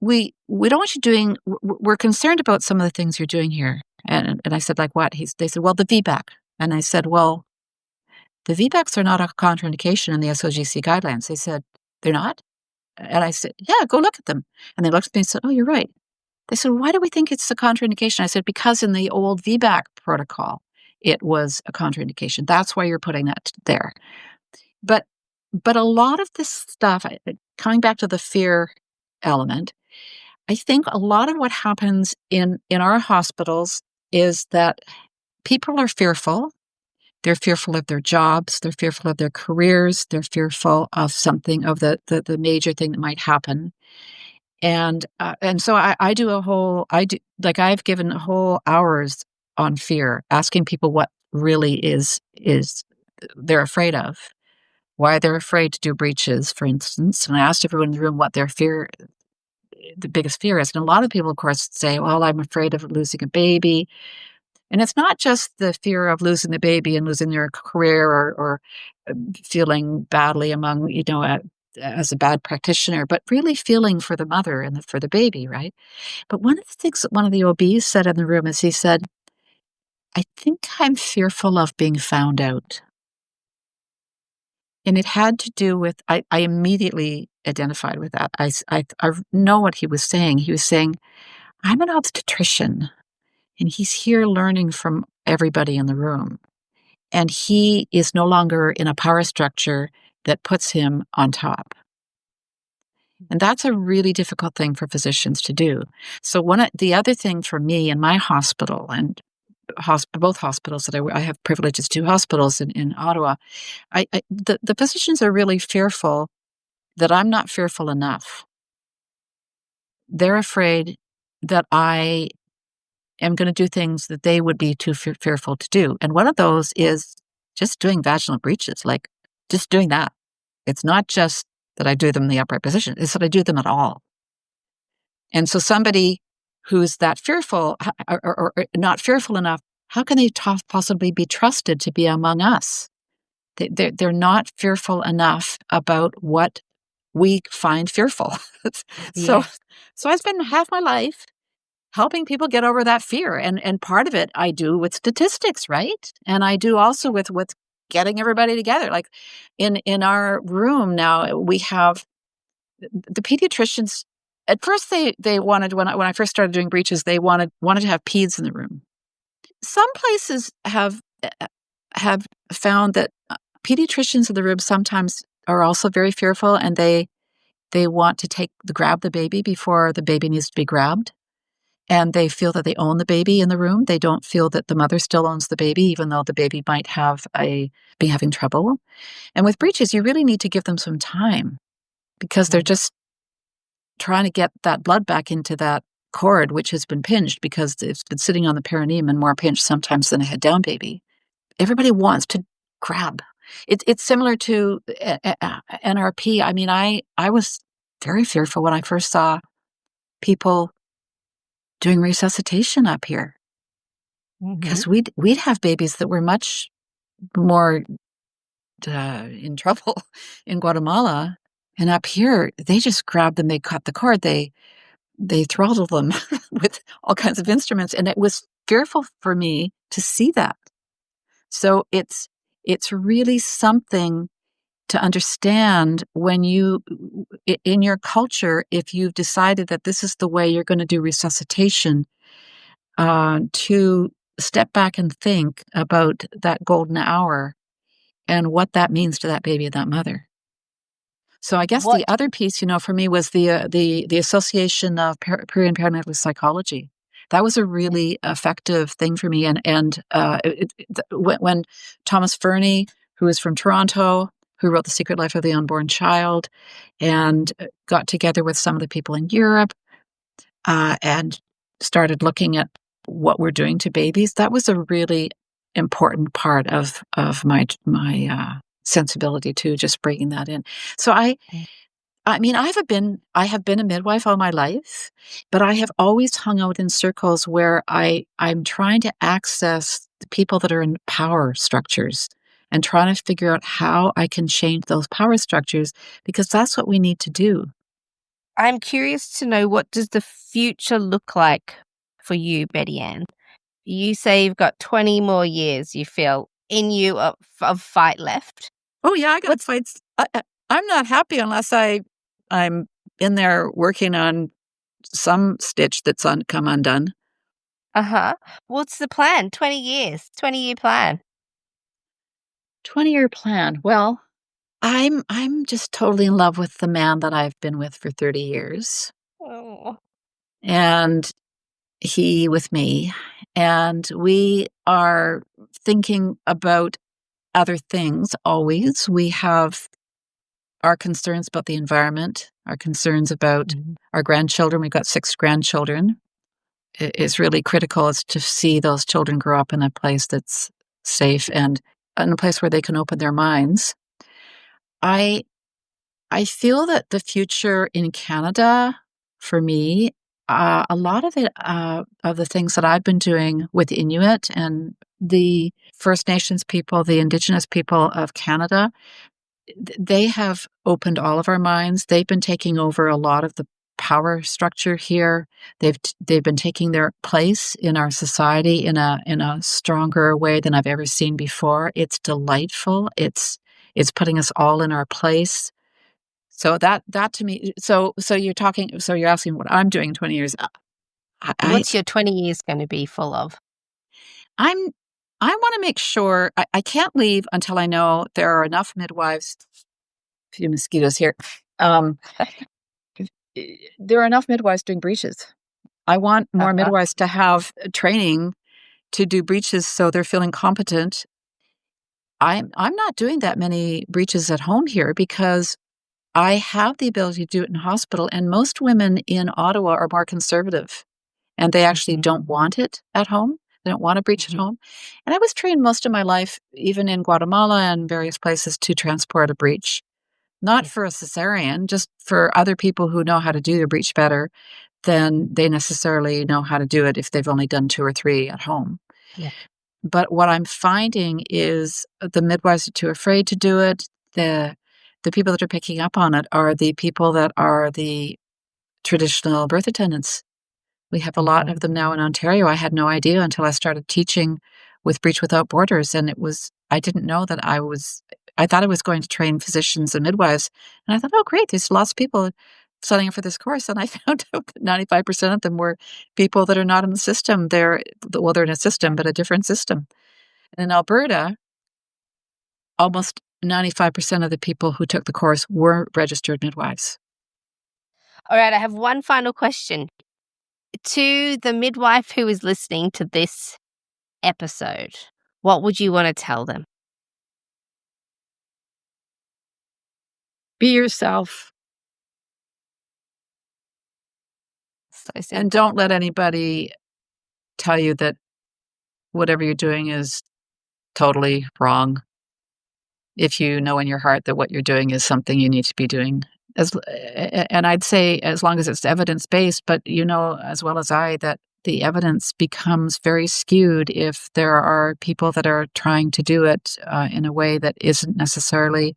S2: we don't want you doing, we're concerned about some of the things you're doing here. And I said, like what? They said, well, the VBAC. And I said, well, the VBACs are not a contraindication in the SOGC guidelines. They said, they're not? And I said, yeah, go look at them. And they looked at me and said, oh, you're right. They said, why do we think it's a contraindication? I said, because in the old VBAC protocol, it was a contraindication. That's why you're putting that there. But a lot of this stuff, coming back to the fear element, I think a lot of what happens in our hospitals is that people are fearful. They're fearful of their jobs. They're fearful of their careers. They're fearful of something, of the major thing that might happen. And so I do I've given whole hours on fear, asking people what really is they're afraid of, why they're afraid to do breaches, for instance. And I asked everyone in the room what their the biggest fear is. And a lot of people, of course, say, well, I'm afraid of losing a baby. And it's not just the fear of losing the baby and losing their career or feeling badly among, as a bad practitioner, but really feeling for the mother and for the baby, right? But one of the things that one of the OBs said in the room is he said, I think I'm fearful of being found out. And it had to do with, I immediately identified with that. I know what he was saying. He was saying, I'm an obstetrician. And he's here learning from everybody in the room. And he is no longer in a power structure that puts him on top. And that's a really difficult thing for physicians to do. So the other thing for me in my hospital and both hospitals that I have privileges to hospitals in Ottawa, the physicians are really fearful that I'm not fearful enough. They're afraid that I am going to do things that they would be too fearful to do. And one of those is just doing vaginal breaches, like just doing that. It's not just that I do them in the upright position, it's that I do them at all. And so somebody who's that fearful or not fearful enough, how can they possibly be trusted to be among us? They're not fearful enough about what we find fearful. So,
S1: Yes.
S2: so I spend half my life helping people get over that fear. And part of it I do with statistics, right? And I do also with getting everybody together. Like in our room now, we have the pediatricians. At first they wanted, when I first started doing breaches, they wanted to have peds in the room. Some places have found that pediatricians in the room sometimes are also very fearful, and they want to grab the baby before the baby needs to be grabbed. And they feel that they own the baby in the room. They don't feel that the mother still owns the baby, even though the baby might be having trouble. And with breeches, you really need to give them some time because they're just trying to get that blood back into that cord, which has been pinched because it's been sitting on the perineum and more pinched sometimes than a head down baby. Everybody wants to grab. It's similar to NRP. I mean, I was very fearful when I first saw people doing resuscitation up here, because we'd have babies that were much more in trouble in Guatemala, and up here they just grabbed them, they cut the cord, they throttled them with all kinds of instruments, and it was fearful for me to see that. So it's really something to understand when in your culture, if you've decided that this is the way you're going to do resuscitation, to step back and think about that golden hour and what that means to that baby and that mother. So I guess the other piece, for me was the association of peri and perinatal psychology. That was a really effective thing for me. And when Thomas Fernie, who is from Toronto, who wrote The Secret Life of the Unborn Child, and got together with some of the people in Europe, and started looking at what we're doing to babies. That was a really important part of my sensibility too, just bringing that in. So I mean, I have been a midwife all my life, but I have always hung out in circles where I'm trying to access the people that are in power structures and trying to figure out how I can change those power structures, because that's what we need to do.
S1: I'm curious to know, what does the future look like for you, Betty Ann? You say you've got 20 more years, you feel, in you of fight left.
S2: Oh yeah, I got
S1: What's
S2: fights. I'm not happy unless I'm in there working on some stitch that's come undone.
S1: uh-huh. What's the plan? 20 years, 20-year plan.
S2: 20-year plan. Well, I'm just totally in love with the man that I've been with for 30 years,
S1: Oh.
S2: and he with me, and we are thinking about other things always. We have our concerns about the environment, our concerns about our grandchildren. We've got 6 grandchildren. It's really critical is to see those children grow up in a place that's safe and in a place where they can open their minds. I I feel that the future in Canada, for me, a lot of it, of the things that I've been doing with Inuit and the First Nations people, the Indigenous people of Canada, they have opened all of our minds. They've been taking over a lot of the power structure here. They've been taking their place in our society in a stronger way than I've ever seen before. It's delightful. It's putting us all in our place. So that to me, so you're asking what I'm doing in 20 years. I
S1: What's your 20 years going to be full of?
S2: I'm I want to make sure I can't leave until I know there are enough midwives. A few mosquitoes here. Um, there are enough midwives doing breeches. I want more
S1: Uh-huh.
S2: midwives to have training to do breeches so they're feeling competent. I'm not doing that many breeches at home here because I have the ability to do it in hospital, and most women in Ottawa are more conservative, and they actually
S1: Mhm.
S2: don't want it at home. They don't want to breech at
S1: Mhm.
S2: home. And I was trained most of my life, even in Guatemala and various places, to transport a breech, not
S1: Yeah.
S2: for a cesarean, just for other people who know how to do the breech better than they necessarily know how to do it if they've only done 2 or 3 at home.
S1: Yeah.
S2: But what I'm finding is the midwives are too afraid to do it. The the people that are picking up on it are the people that are the traditional birth attendants. We have a lot
S1: Mhm.
S2: of them now in Ontario. I had no idea until I started teaching with Breech Without Borders, and I didn't know that I thought I was going to train physicians and midwives, and I thought, "Oh, great, there's lots of people signing up for this course," and I found out that 95% of them were people that are not in the system. They're in a system, but a different system. And in Alberta, almost 95% of the people who took the course were registered midwives.
S1: All right, I have one final question. To the midwife who is listening to this episode, what would you want to tell them?
S2: Be yourself
S1: So
S2: and
S1: simple.
S2: don't let anybody tell you that whatever you're doing is totally wrong. If you know in your heart that what you're doing is something you need to be doing. And I'd say as long as it's evidence-based, but you know as well as I that the evidence becomes very skewed if there are people that are trying to do it, in a way that isn't necessarily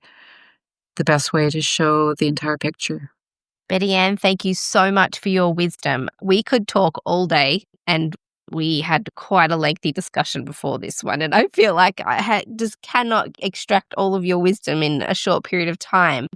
S2: the best way to show the entire picture.
S1: Betty Ann, thank you so much for your wisdom. We could talk all day, and we had quite a lengthy discussion before this one, and I feel like just cannot extract all of your wisdom in a short period of time.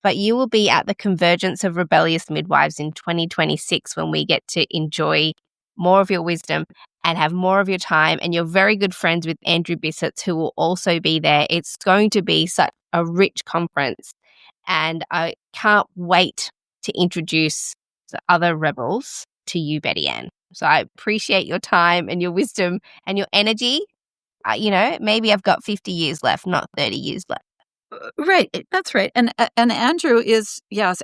S1: But you will be at the Convergence of Rebellious Midwives in 2026 when we get to enjoy more of your wisdom and have more of your time. And you're very good friends with Andrew Bissett, who will also be there. It's going to be such a rich conference, and I can't wait to introduce the other rebels to you, Betty Ann. So I appreciate your time and your wisdom and your energy. Maybe I've got 50 years left, not 30 years left.
S2: Right. That's right. And Andrew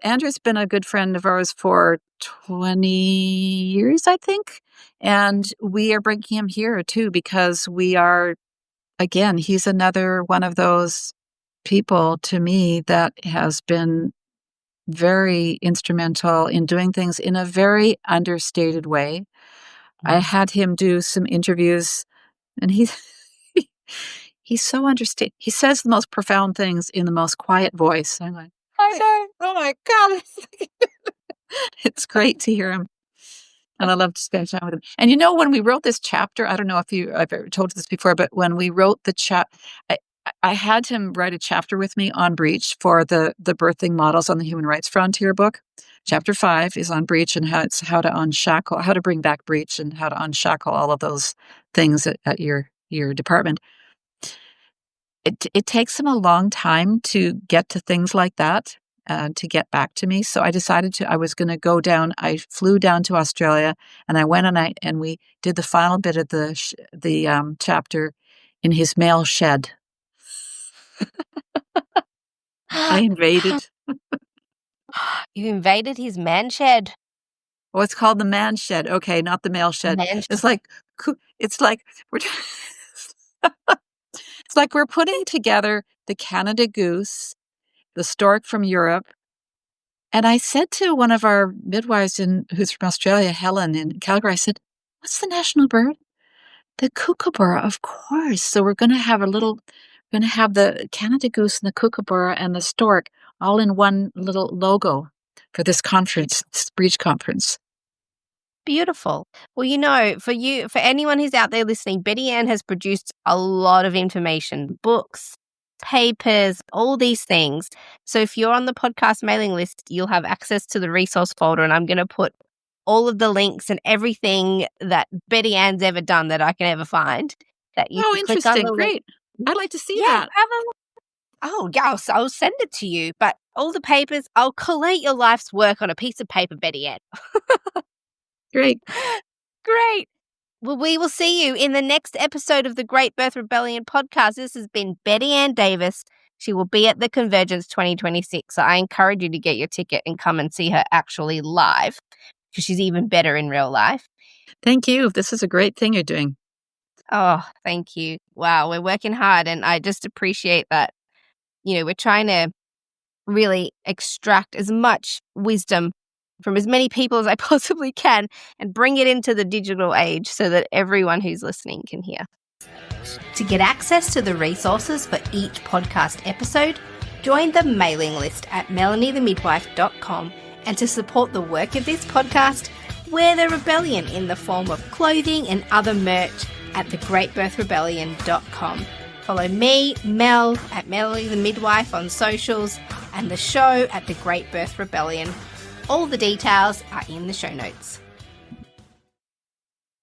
S2: Andrew's been a good friend of ours for 20 years, I think. And we are bringing him here too, because he's another one of those people to me that has been very instrumental in doing things in a very understated way. I had him do some interviews, and he's so understated. He says the most profound things in the most quiet voice. I'm like, I know. Oh my God. It's great to hear him. And I love to spend time with him. And when we wrote this chapter, I don't know if I've ever told you this before, but when we wrote the I had him write a chapter with me on breech for the birthing models on the Human Rights Frontier book. Chapter 5 is on breech and how to bring back breech and how to unshackle all of those things at your department. It takes him a long time to get to things like that, to get back to me. So I decided I was going to go down. I flew down to Australia, and I went and we did the final bit of the chapter in his mail shed. I invaded.
S1: You invaded his man shed.
S2: Oh, it's called the man shed. Okay, not the mail shed. It's like we're it's like we're putting together the Canada goose, the stork from Europe. And I said to one of our midwives who's from Australia, Helen in Calgary, I said, "What's the national bird?" "The kookaburra, of course." So we're going to have the Canada goose and the kookaburra and the stork all in one little logo for this conference, this breech conference.
S1: Beautiful. Well, for anyone who's out there listening, Betty Ann has produced a lot of information, books, papers, all these things. So if you're on the podcast mailing list, you'll have access to the resource folder, and I'm going to put all of the links and everything that Betty Ann's ever done that I can ever find. That you can click on
S2: interesting.
S1: the
S2: Great. I'd like to see
S1: Yeah,
S2: that.
S1: have a look. Oh, yeah, I'll send it to you. But all the papers, I'll collate your life's work on a piece of paper, Betty Ann.
S2: Great.
S1: Great. Well, we will see you in the next episode of the Great Birth Rebellion podcast. This has been Bettyannedaviss. She will be at the Convergence 2026. So I encourage you to get your ticket and come and see her actually live, because she's even better in real life.
S2: Thank you. This is a great thing you're doing.
S1: Oh, thank you. Wow, we're working hard, and I just appreciate that. We're trying to really extract as much wisdom from as many people as I possibly can and bring it into the digital age so that everyone who's listening can hear. To get access to the resources for each podcast episode, join the mailing list at melaniethemidwife.com, and to support the work of this podcast, wear the rebellion in the form of clothing and other merch at thegreatbirthrebellion.com. Follow me, Mel, at Melanie the Midwife on socials, and the show at The Great Birth Rebellion. All the details are in the show notes.